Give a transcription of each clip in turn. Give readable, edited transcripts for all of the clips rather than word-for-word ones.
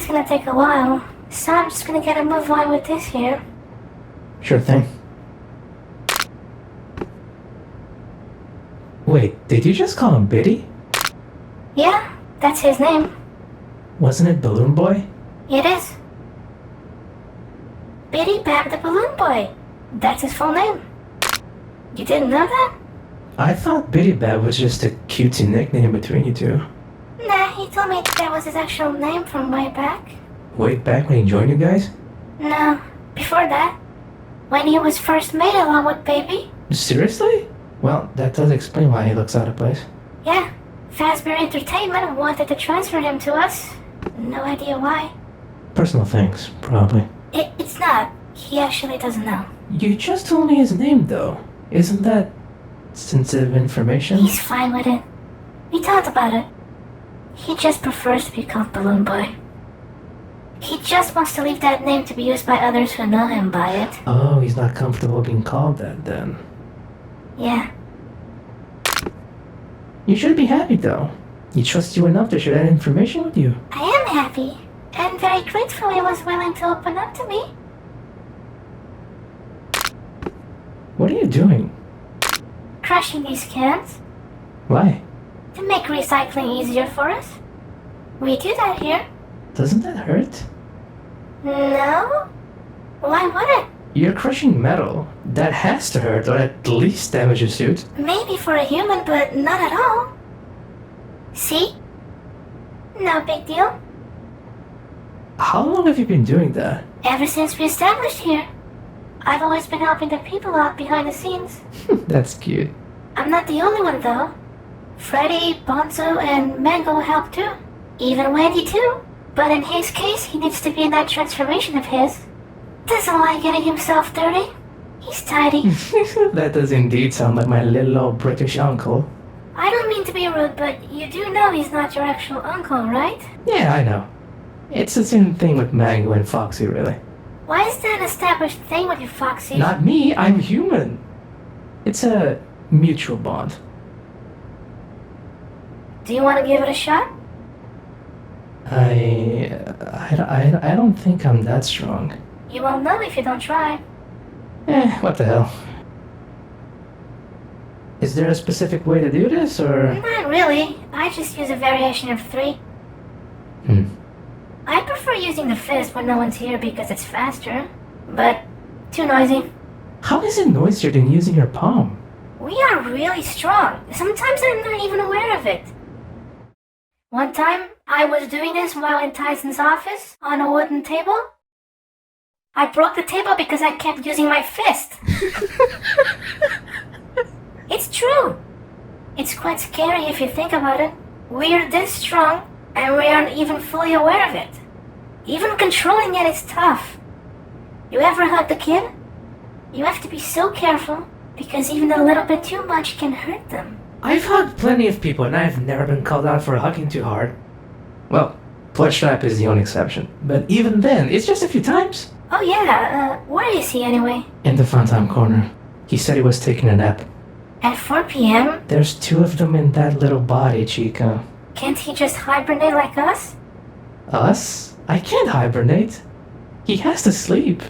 is gonna take a while, so I'm just gonna get a move on with this here. Sure thing. Wait, did you just call him Biddy? Yeah, that's his name. Wasn't it Balloon Boy? It is. Biddy Bab the Balloon Boy. That's his full name. You didn't know that? I thought Biddy Bab was just a cutesy nickname between you two. Nah, he told me that was his actual name from way back. Way back when he joined you guys? No, before that. When he was first made along with Baby. Seriously? Well, that does explain why he looks out of place. Yeah, Fazbear Entertainment wanted to transfer him to us. No idea why. Personal things, probably. It's not. He actually doesn't know. You just told me his name, though. Isn't that sensitive information? He's fine with it. We talked about it. He just prefers to be called Balloon Boy. He just wants to leave that name to be used by others who know him by it. Oh, he's not comfortable being called that, then. Yeah. You should be happy, though. He trusts you enough to share that information with you. I am happy, and very grateful he was willing to open up to me. What are you doing? Crushing these cans Why? to make recycling easier for us. We do that here. Doesn't that hurt? No? Why would it? You're crushing metal. That has to hurt, or at least damage your suit. Maybe for a human, but not at all. See? No big deal. How long have you been doing that? Ever since we established here. I've always been helping the people out behind the scenes. That's cute. I'm not the only one though. Freddy, Bonzo, and Mango help too. Even Wendy too. But in his case, he needs to be in that transformation of his. Doesn't like getting himself dirty. He's tidy. That does indeed sound like my little old British uncle. I don't mean to be rude, but you do know he's not your actual uncle, right? Yeah, I know. It's the same thing with Mango and Foxy, really. Why is that an established thing with you, Foxy? Not me, I'm human. It's a mutual bond. Do you want to give it a shot? I don't think I'm that strong. You won't know if you don't try. What the hell? Is there a specific way to do this, or...? Not really. I just use a variation of 3. I prefer using the fist when no one's here because it's faster. But too noisy. How is it noisier than using your palm? We are really strong. Sometimes I'm not even aware of it. One time, I was doing this while in Tyson's office on a wooden table. I broke the table because I kept using my fist. It's true. It's quite scary if you think about it. We're this strong, and we aren't even fully aware of it. Even controlling it is tough. You ever hug the kid? You have to be so careful, because even a little bit too much can hurt them. I've hugged plenty of people, and I've never been called out for hugging too hard. Well, Bloodstrap is the only exception. But even then, it's just a few times. Oh yeah, where is he anyway? In the front-time corner. He said he was taking a nap. At 4 p.m.? There's 2 of them in that little body, Chica. Can't he just hibernate like us? Us? I can't hibernate. He has to sleep.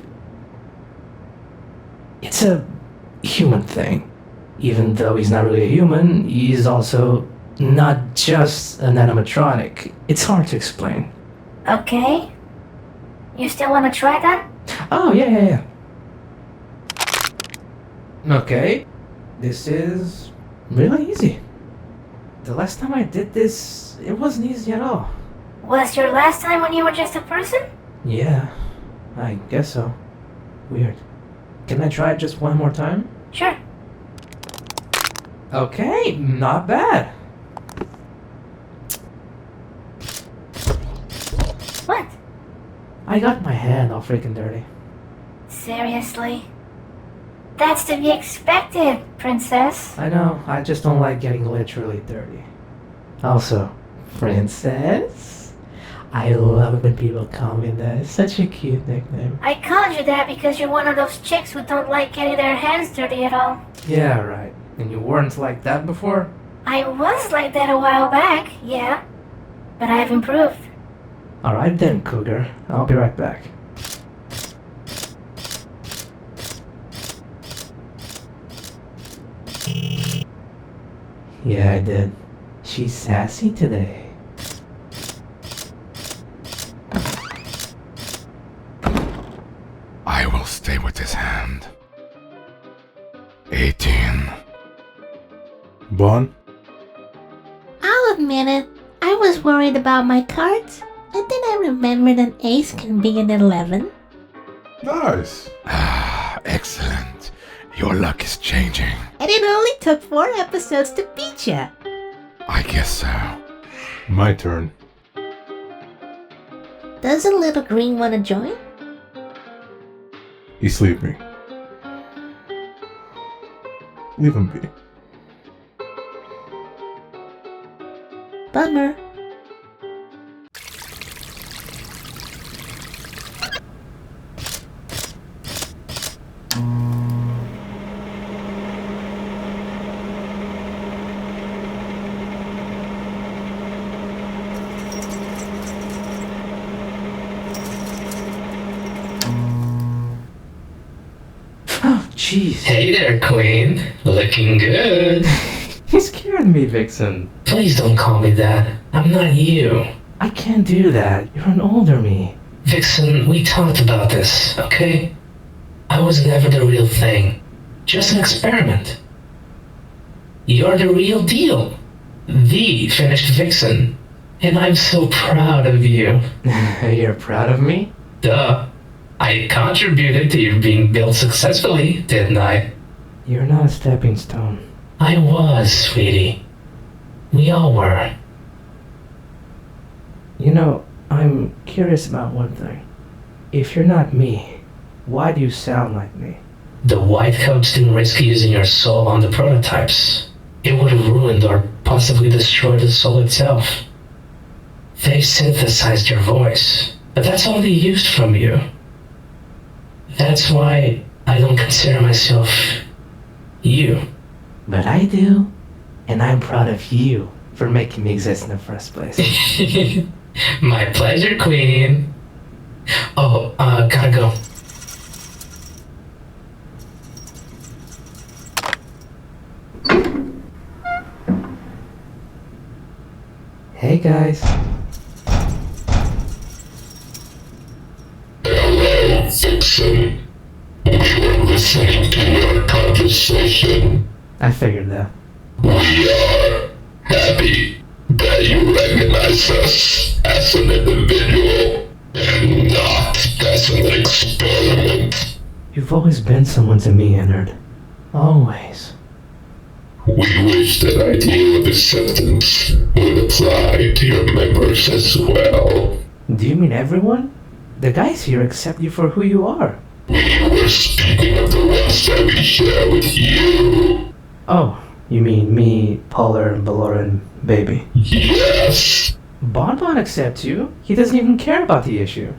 It's a human thing. Even though he's not really a human, he's also not just an animatronic. It's hard to explain. Okay. You still want to try that? Oh, yeah. Okay. This is really easy. The last time I did this, it wasn't easy at all. Was your last time when you were just a person? Yeah, I guess so. Weird. Can I try it just one more time? Sure. Okay, not bad. What? I got my hand all freaking dirty. Seriously? That's to be expected, princess. I know, I just don't like getting literally dirty. Also, princess? I love it when people call me that. It's such a cute nickname. I called you that because you're one of those chicks who don't like getting their hands dirty at all. Yeah, right. And you weren't like that before? I was like that a while back, yeah. But I've improved. Alright then, Cougar. I'll be right back. Yeah, I did. She's sassy today. I will stay with his hand. 18. Bon? I'll admit it, I was worried about my cards, and then I remembered an ace can be an 11. Nice. Ah, excellent. Your luck is changing. And it only took 4 episodes to beat ya. I guess so. My turn. Doesn't little green wanna join? He's sleeping. Leave him be. Bummer. Oh, jeez. Hey there, Queen. Looking good. You scared me, Vixen. Please don't call me that. I'm not you. I can't do that. You're an older me. Vixen, we talked about this, okay? I was never the real thing. Just an experiment. You're the real deal. The finished Vixen. And I'm so proud of you. You're proud of me? Duh. I contributed to your being built successfully, didn't I? You're not a stepping stone. I was, sweetie. We all were. You know, I'm curious about one thing. If you're not me, why do you sound like me? The white coats didn't risk using your soul on the prototypes. It would have ruined or possibly destroyed the soul itself. They synthesized your voice, but that's all they used from you. That's why I don't consider myself you. But I do, and I'm proud of you for making me exist in the first place. My pleasure, Queen. Oh, gotta go. Hey guys. Hello, Vixen. We were listening to your conversation. I figured that. We are happy that you recognize us as an individual and not as an experiment. You've always been someone to me, Ennard. Always. We wish that idea of acceptance would apply to your members as well. Do you mean everyone? The guys here accept you for who you are. We were speaking of the ones that we share with you. Oh, you mean me, Polar, and Ballora, and Baby. Yes, Bonbon accepts you. He doesn't even care about the issue.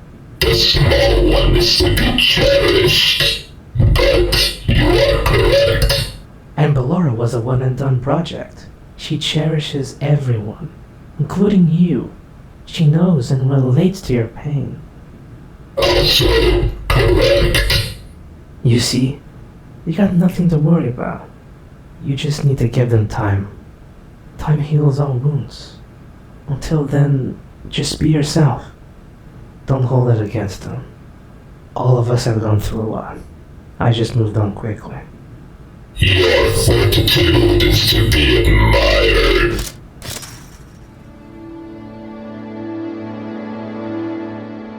the small one is to be cherished. But you are correct. And Ballora was a one-and-done project. She cherishes everyone, including you. She knows and relates to your pain. Also correct. You see, you got nothing to worry about. You just need to give them time. Time heals all wounds. Until then, just be yourself. Don't hold it against them. All of us have gone through a lot. I just moved on quickly. Your fortitude is to be admired.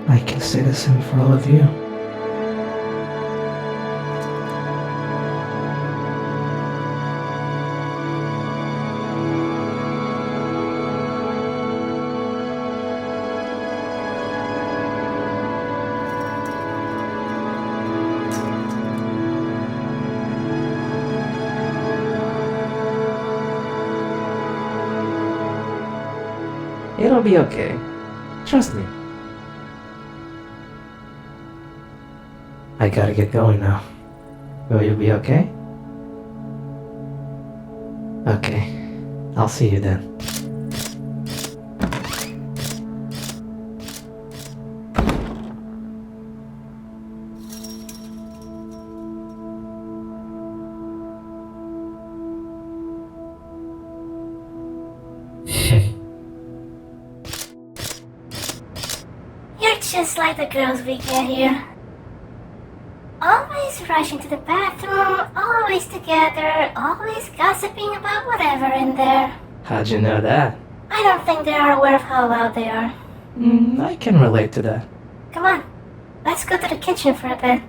I can say the same for all of you. It'll be okay. Trust me. I gotta get going now. Will you be okay? Okay. I'll see you then. just like the girls we get here. Always rushing to the bathroom, always together, always gossiping about whatever in there. How'd you know that? I don't think they are aware of how loud they are. I can relate to that. Come on, let's go to the kitchen for a bit.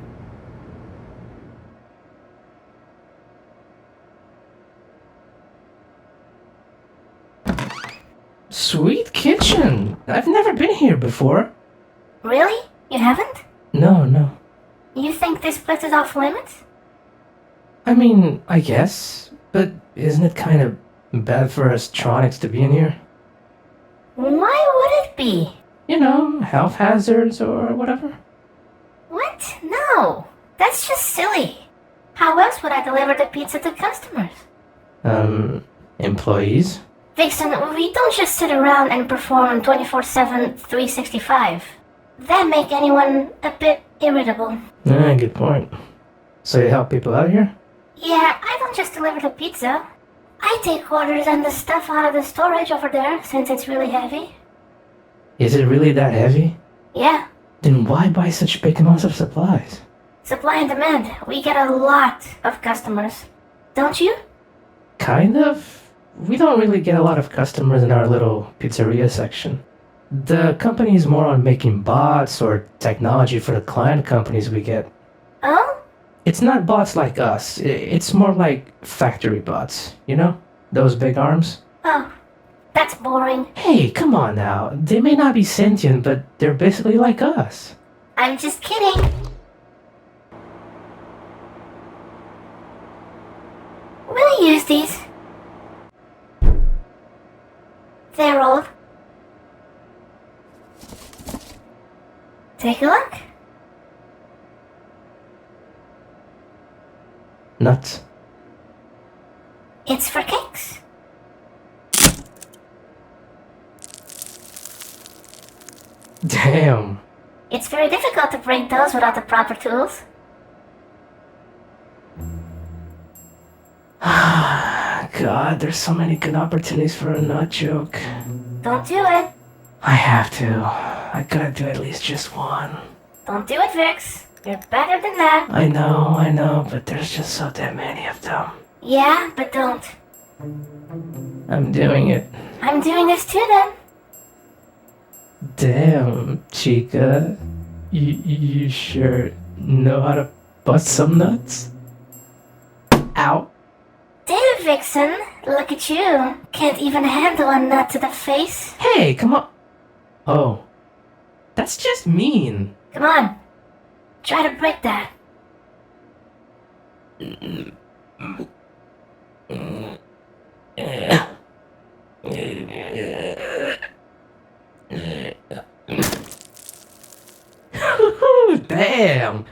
Sweet kitchen! I've never been here before. Really? You haven't? No. You think this place is off limits? I mean, I guess. But isn't it kind of bad for electronics to be in here? Why would it be? You know, health hazards or whatever. What? No, that's just silly. How else would I deliver the pizza to customers? Employees? Vixen, we don't just sit around and perform 24/7, 365. That make anyone a bit irritable. Good point. So you help people out here? Yeah, I don't just deliver the pizza. I take orders and the stuff out of the storage over there, since it's really heavy. Is it really that heavy? Yeah, Then why buy such big amounts of supplies? supply and demand. We get a lot of customers. Don't you? Kind of. We don't really get a lot of customers in our little pizzeria section. The company's more on making bots or technology for the client companies we get. Oh? It's not bots like us. It's more like factory bots, you know? Those big arms. Oh, that's boring. Hey, come on now. They may not be sentient, but they're basically like us. I'm just kidding. Will you use these? They're old. Take a look. Nuts. It's for cakes. Damn. It's very difficult to break those without the proper tools. God, there's so many good opportunities for a nut joke. Don't do it. I have to. I gotta do at least just one. Don't do it, Vix. You're better than that. I know, but there's just so damn many of them. Yeah, but don't. I'm doing it. I'm doing this too then. Damn, Chica. You sure know how to bust some nuts? Ow. Damn, Vixen. Look at you. Can't even handle a nut to the face. Hey, come on. Oh. That's just mean. Come on. Try to break that. Damn.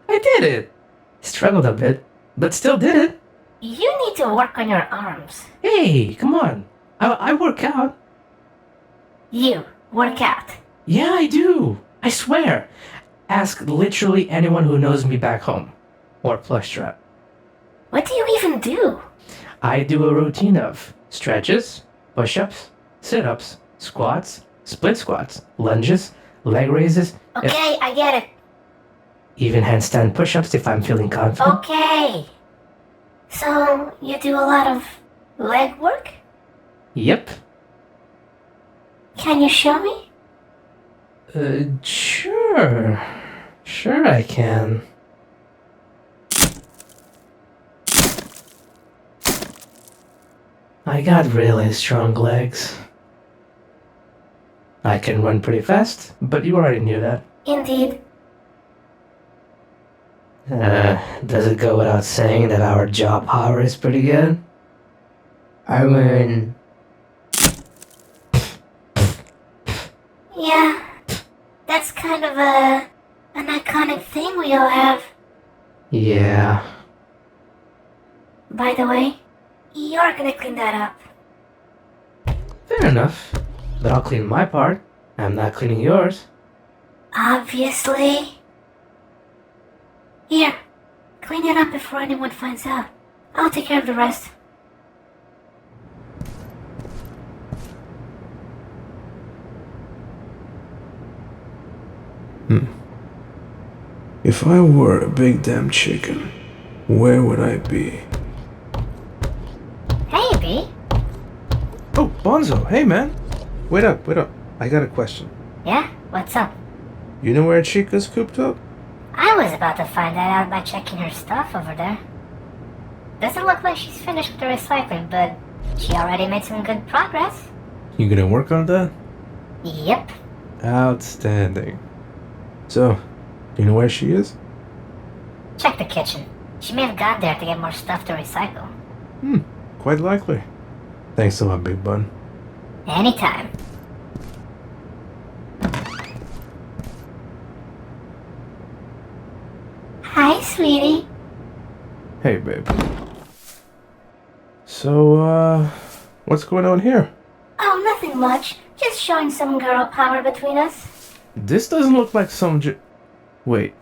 I did it. Struggled a bit, but still did it. You need to work on your arms. Hey, come on. I work out. You work out. Yeah, I do. I swear. Ask literally anyone who knows me back home. Or plush trap. What do you even do? I do a routine of stretches, push-ups, sit-ups, squats, split squats, lunges, leg raises, Okay, I get it. even handstand push-ups if I'm feeling confident. Okay. So, you do a lot of leg work? Yep. Can you show me? Sure. Sure I can. I got really strong legs. I can run pretty fast, but you already knew that. Indeed. Does it go without saying that our jaw power is pretty good? I mean... Yeah. That's kind of an iconic thing we all have. Yeah. By the way, you're gonna clean that up. Fair enough. But I'll clean my part. I'm not cleaning yours. Obviously. Here, clean it up before anyone finds out. I'll take care of the rest. If I were a big damn chicken, where would I be? Hey, B. Oh, Bonzo, hey man. Wait up. I got a question. Yeah? What's up? You know where Chica's cooped up? I was about to find that out by checking her stuff over there. Doesn't look like she's finished with the recycling, but she already made some good progress. You gonna work on that? Yep. Outstanding. So, you know where she is? Check the kitchen. She may have gone there to get more stuff to recycle. Quite likely. Thanks a lot, Big Bun. Anytime. Hi, sweetie. Hey, babe. So, what's going on here? Oh, nothing much. Just showing some girl power between us. This doesn't look like some Wait.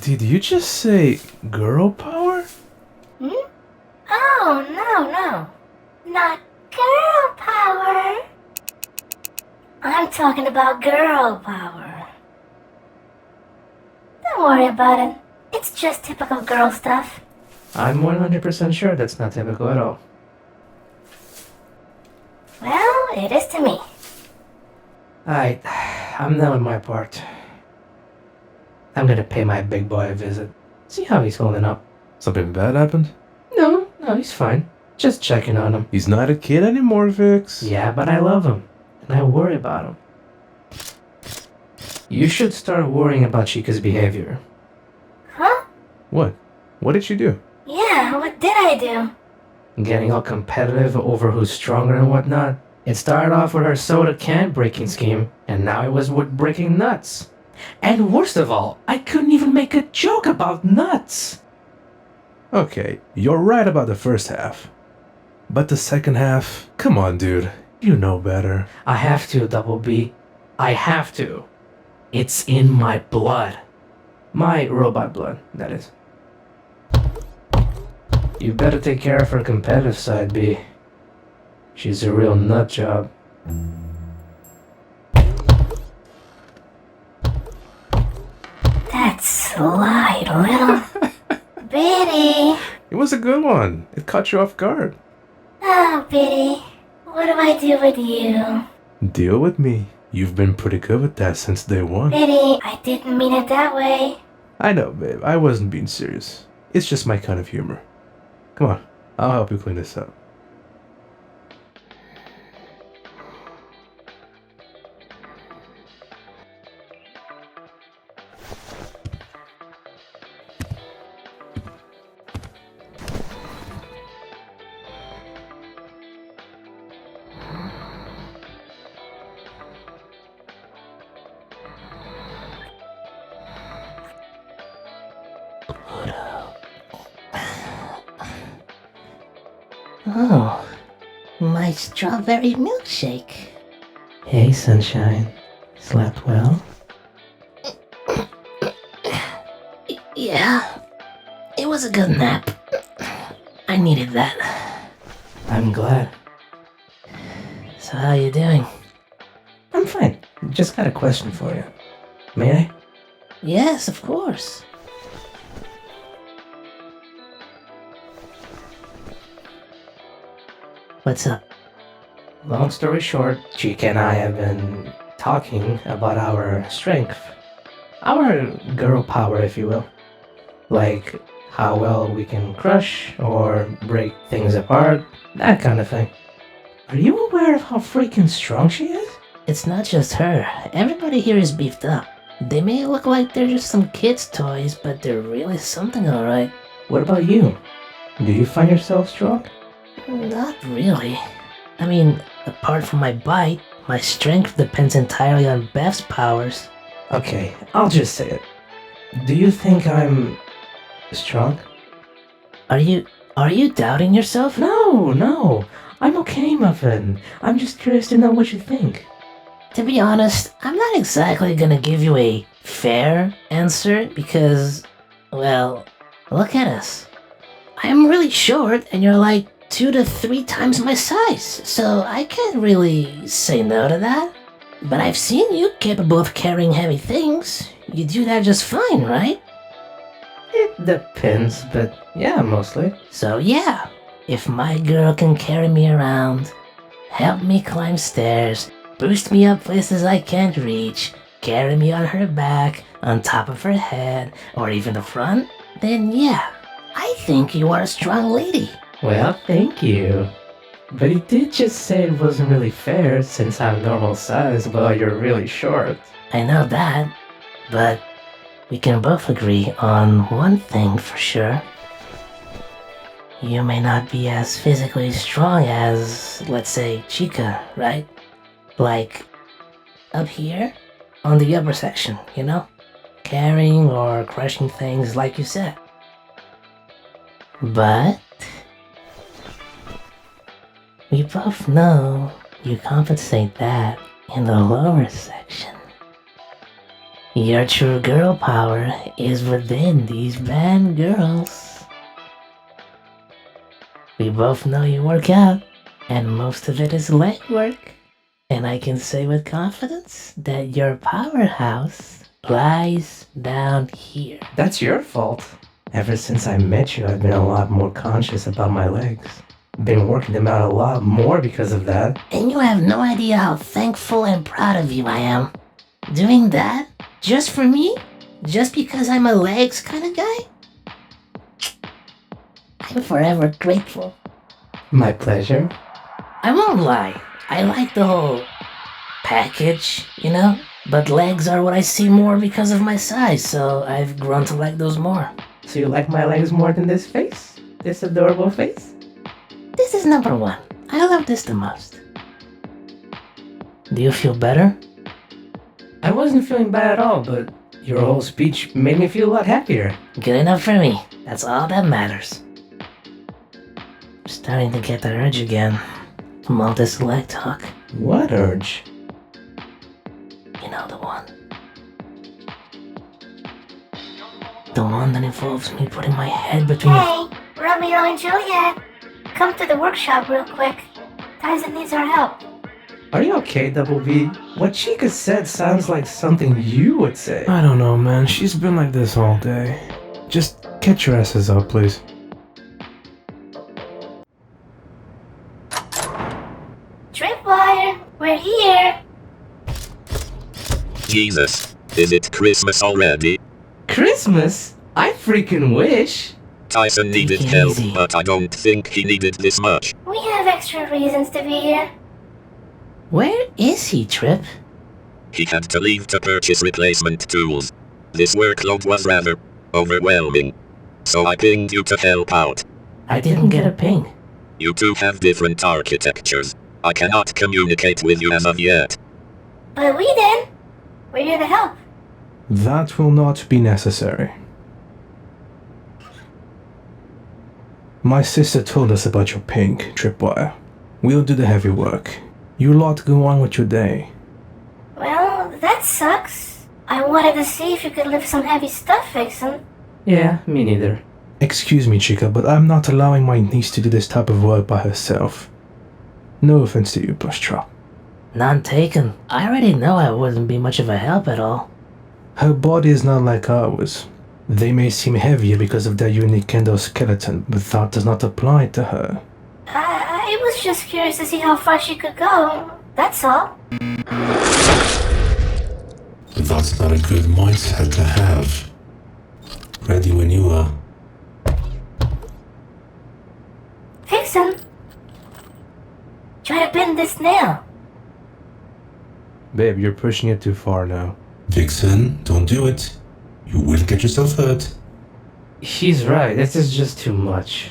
Did you just say girl power? Hmm? Oh, no. Not girl power. I'm talking about girl power. Don't worry about it. It's just typical girl stuff. I'm 100% sure that's not typical at all. Well, it is to me. Alright, I'm done with my part. I'm gonna pay my big boy a visit. See how he's holding up. Something bad happened? No, he's fine. Just checking on him. He's not a kid anymore, Vix. Yeah, but I love him. And I worry about him. You should start worrying about Chica's behavior. Huh? What? What did she do? Yeah, what did I do? Getting all competitive over who's stronger and whatnot. It started off with her soda can breaking scheme, and now it was with breaking nuts. And worst of all, I couldn't even make a joke about nuts. Okay, you're right about the first half. But the second half, come on, dude. You know better. I have to, Double B. I have to. It's in my blood. My robot blood, that is. You better take care of her competitive side, B. She's a real nut job. That sly little Biddy. It was a good one. It caught you off guard. Oh, Biddy. What do I do with you? Deal with me. You've been pretty good with that since day one. Biddy, I didn't mean it that way. I know, babe. I wasn't being serious. It's just my kind of humor. Come on. I'll help you clean this up. Oh, my strawberry milkshake. Hey, sunshine. Slept well? Yeah, it was a good nap. I needed that. I'm glad. So how you doing? I'm fine. Just got a question for you. May I? Yes, of course. What's up? Long story short, Chica and I have been talking about our strength. Our girl power, if you will. Like how well we can crush or break things apart, that kind of thing. Are you aware of how freaking strong she is? It's not just her. Everybody here is beefed up. They may look like they're just some kids' toys, but they're really something, alright. What about you? Do you find yourself strong? Not really. I mean, apart from my bite, my strength depends entirely on Beth's powers. Okay, I'll just say it. Do you think I'm strong? Are you doubting yourself? No. I'm okay, Muffin. I'm just curious to know what you think. To be honest, I'm not exactly gonna give you a fair answer because, well, look at us. I'm really short and you're like 2 to 3 times my size, so I can't really say no to that. But I've seen you capable of carrying heavy things. You do that just fine, right? Depends, but yeah, mostly. So yeah, if my girl can carry me around, help me climb stairs, boost me up places I can't reach, carry me on her back, on top of her head, or even the front, then yeah, I think you are a strong lady. Well, thank you. But he did just say it wasn't really fair since I'm normal size while you're really short. I know that, but we can both agree on one thing for sure. You may not be as physically strong as, let's say, Chica, right? Like, up here, on the upper section, you know? Carrying or crushing things like you said. But we both know you compensate that in the lower section. Your true girl power is within these bad girls. We both know you work out, and most of it is leg work. And I can say with confidence that your powerhouse lies down here. That's your fault. Ever since I met you, I've been a lot more conscious about my legs. Been working them out a lot more because of that. And you have no idea how thankful and proud of you I am. Doing that, just for me? Just because I'm a legs kind of guy? I'm forever grateful. My pleasure. I won't lie, I like the whole package, you know? But legs are what I see more because of my size, so I've grown to like those more. So you like my legs more than this face? This adorable face? This is number one. I love this the most. Do you feel better? I wasn't feeling bad at all, but your whole speech made me feel a lot happier. Good enough for me. That's all that matters. I'm starting to get the urge again from all this leg talk. What urge? You know the one. The one that involves me putting my head between Hey, Romeo and Juliet. Come to the workshop real quick. Tyson needs our help. Are you okay, Double V? What Chica said sounds like something you would say. I don't know, man. She's been like this all day. Just catch your asses up, please. Tripwire, we're here. Jesus, is it Christmas already? Christmas? I freaking wish. Tyson needed Take it help, easy. but I don't think he needed this much. We have extra reasons to be here. Where is he, Trip? He had to leave to purchase replacement tools. This workload was rather overwhelming. So I pinged you to help out. I didn't get a ping. You two have different architectures. I cannot communicate with you as of yet. But we did. We're here to help. That will not be necessary. My sister told us about your pink tripwire. We'll do the heavy work. You lot go on with your day. Well, that sucks. I wanted to see if you could lift some heavy stuff, Vixen. Yeah, me neither. Excuse me, Chica, but I'm not allowing my niece to do this type of work by herself. No offense to you, Plushtrap. None taken. I already know I wouldn't be much of a help at all. Her body is not like ours. They may seem heavier because of their unique endoskeleton, but that does not apply to her. I was just curious to see how far she could go. That's all. That's not a good mindset to have. Ready when you are. Vixen, try to bend this nail. Babe, you're pushing it too far now. Vixen, don't do it. You will get yourself hurt. She's right, this is just too much.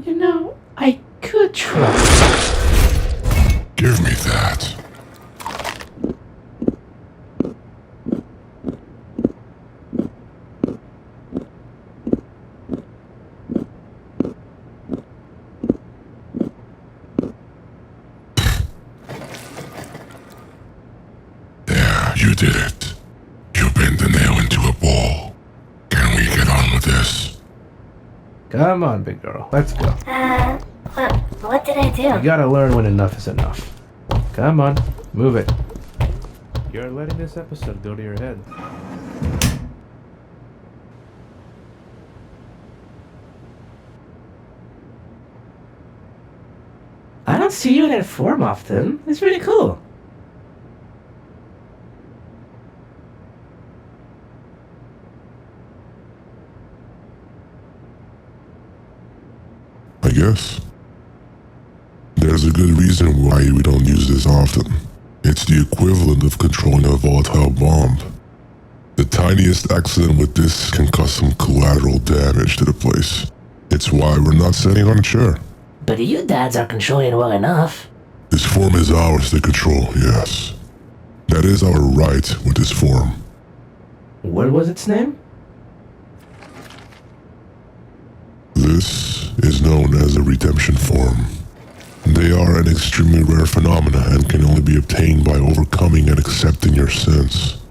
You know, I could try. Give me that. There, you did it. You bent the nail into a ball. Can we get on with this? Come on, big girl, let's go. What did I You do? gotta learn when enough is enough. Come on, move it. You're letting this episode go to your head. don't see you in that form often. It's really cool. I guess. There's a good reason why we don't use this often. It's the equivalent of controlling a volatile bomb. The tiniest accident with this can cause some collateral damage to the place. It's why we're not sitting on a chair. But you dads are controlling it well enough. This form is ours to control, yes. That is our right with this form. What was its name? This is known as a redemption form. They are an extremely rare phenomena and can only be obtained by overcoming and accepting your sins.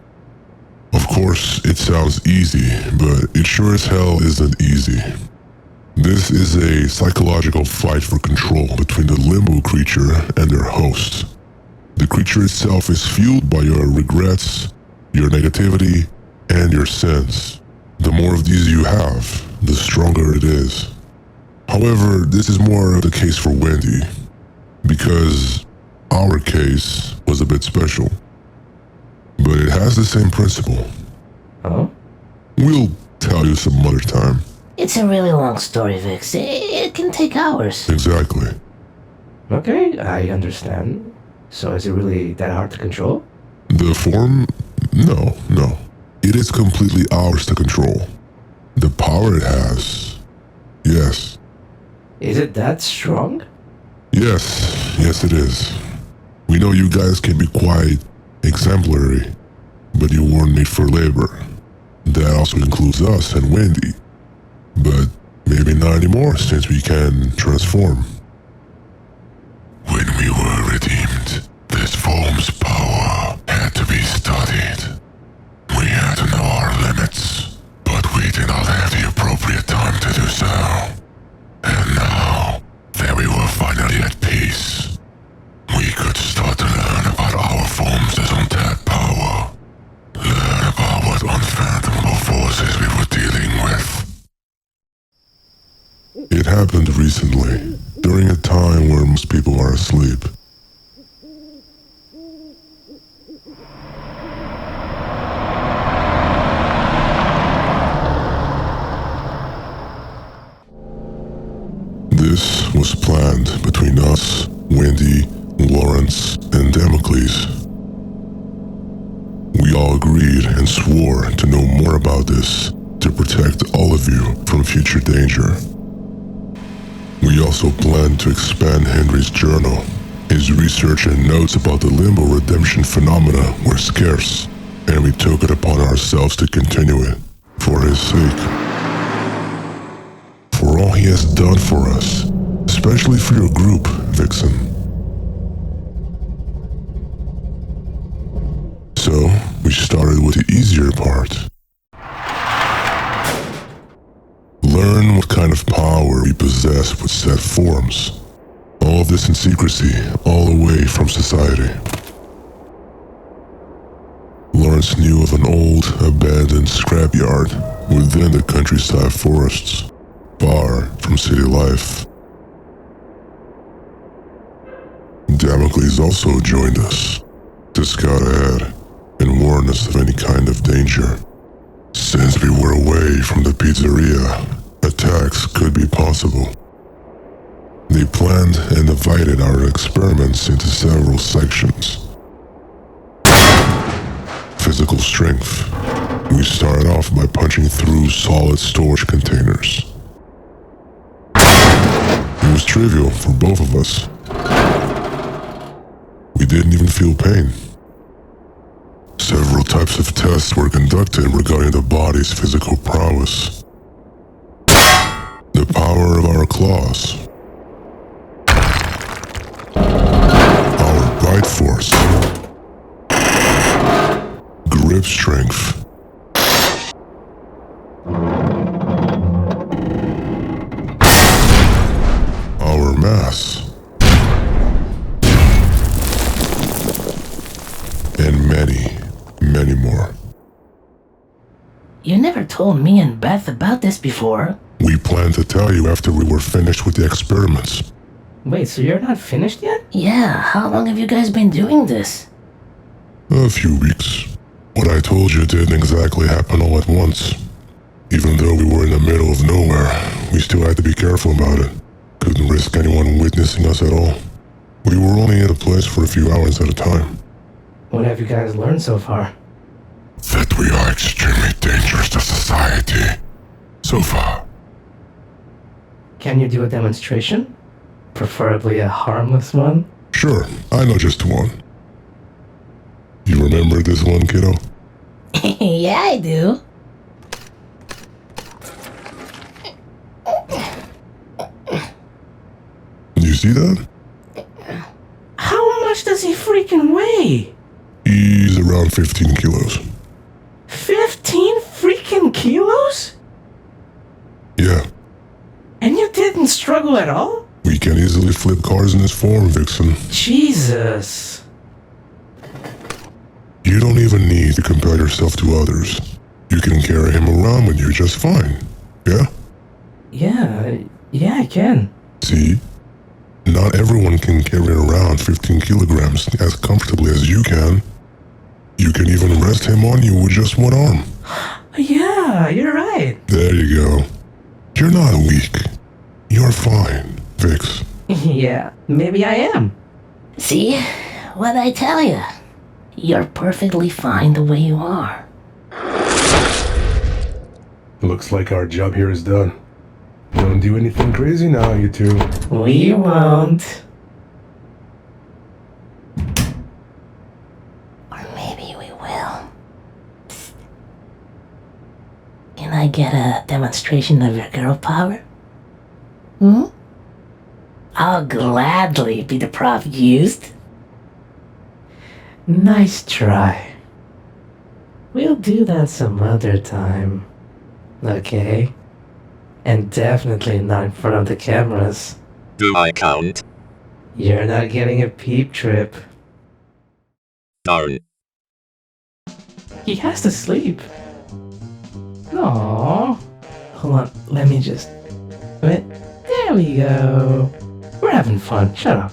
Of course, it sounds easy, but it sure as hell isn't easy. This is a psychological fight for control between the limbo creature and their host. The creature itself is fueled by your regrets, your negativity, and your sins. The more of these you have, the stronger it is. However, this is more of the case for Wendy, because our case was a bit special. But it has the same principle. Oh? We'll tell you some other time. It's a really long story, Vix. It can take hours. Exactly. Okay, I understand. So is it really that hard to control? The form? No. It is completely ours to control. The power it has, yes. Is it that strong? Yes it is. We know you guys can be quite exemplary, but you weren't made for labor. That also includes us and Wendy. But maybe not anymore since we can transform. When we were redeemed, this form's power had to be studied. We had to know our limits, but we did not have the appropriate time to do so. And now that we were finally at peace, we could start to learn about our forms' untapped power. Learn about what unfathomable forces we were dealing with. It happened recently, during a time where most people are asleep. This was planned between us, Wendy, Lawrence, and Damocles. We all agreed and swore to know more about this to protect all of you from future danger. We also planned to expand Henry's journal. His research and notes about the limbo redemption phenomena were scarce, and we took it upon ourselves to continue it, for his sake. For all he has done for us, especially for your group, Vixen. So, we started with the easier part. Learn what kind of power we possess with set forms. All of this in secrecy, all away from society. Lawrence knew of an old, abandoned scrapyard within the countryside forests, far from city life. Damocles also joined us to scout ahead and warn us of any kind of danger. Since we were away from the pizzeria, attacks could be possible. They planned and divided our experiments into several sections. Physical strength. We started off by punching through solid storage containers. It was trivial for both of us. We didn't even feel pain. Several types of tests were conducted regarding the body's physical prowess. The power of our claws. Our bite force. Grip strength. Our mass. And many more. You never told me and Beth about this before. We planned to tell you after we were finished with the experiments. Wait, so you're not finished yet? Yeah, how long have you guys been doing this? A few weeks. What I told you didn't exactly happen all at once. Even though we were in the middle of nowhere, we still had to be careful about it. Couldn't risk anyone witnessing us at all. We were only in a place for a few hours at a time. What have you guys learned so far? That we are extremely dangerous to society. So far. Can you do a demonstration? Preferably a harmless one? Sure, I know just one. You remember this one, kiddo? Yeah, I do. You see that? How much does he freaking weigh? He's around 15 kilos. 15 freaking kilos? Yeah, And you didn't struggle at all? we can easily flip cars in this form, Vixen. Jesus. You don't even need to compare yourself to others. You can carry him around with you just fine. Yeah? Yeah, I can. See? Not everyone can carry around 15 kilograms as comfortably as you can. You can even rest him on you with just one arm. Yeah, you're right. There you go. You're not weak. You're fine, Vix. Yeah, maybe I am. See? What'd I tell you? You're perfectly fine the way you are. Looks like our job here is done. Don't do anything crazy now, you two. We won't. Or maybe we will. Can I get a demonstration of your girl power? I'll gladly be the prop used. Nice try. We'll do that some other time. Okay? And definitely not in front of the cameras. Do I count? You're not getting a peep trip. Darn. He has to sleep. Aww. Hold on, let me just... Wait, there we go. We're having fun, shut up.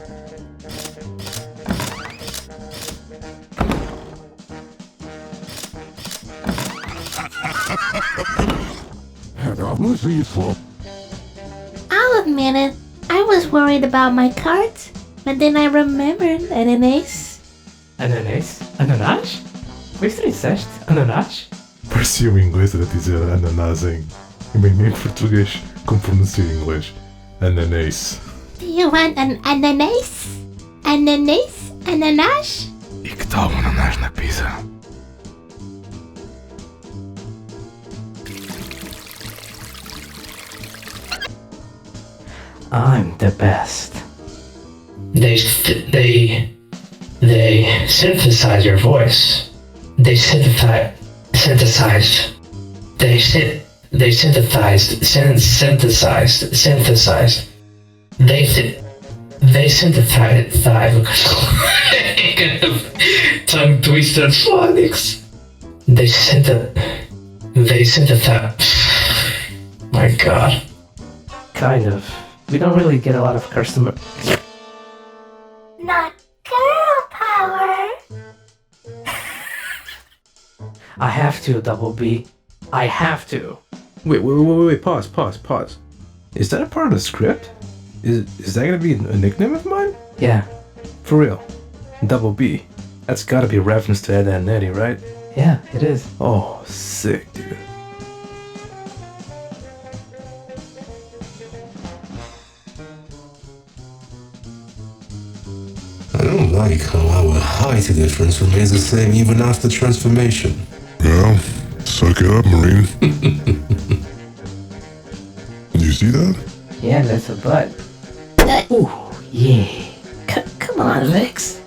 I'll admit it. I was worried about my cards, but then I remembered ananas. Ananas? Ananas? Você disseste ananas? Parecia o inglês a dizer ananás em português, como pronuncia em inglês. Ananás. Do you want an ananas? Ananas? Ananas? E que tal um ananás na pizza? I'm the best. They synthesize your voice. They synthesized. They synthesized. Tongue twisted phonics. They synthesize. My God. Kind of. We don't really get a lot of customer... Not girl power. I have to, Double B. I have to. Wait, pause. Is that a part of the script? Is that gonna be a nickname of mine? Yeah, For real? Double B. That's gotta be a reference to Ed and Eddy, right? yeah, it is. Oh, sick, dude. I don't like how our height difference remains the same even after transformation. Well, suck it up, Marine. You see that? Yeah, that's a butt. Ooh, yeah. Come on, Vix.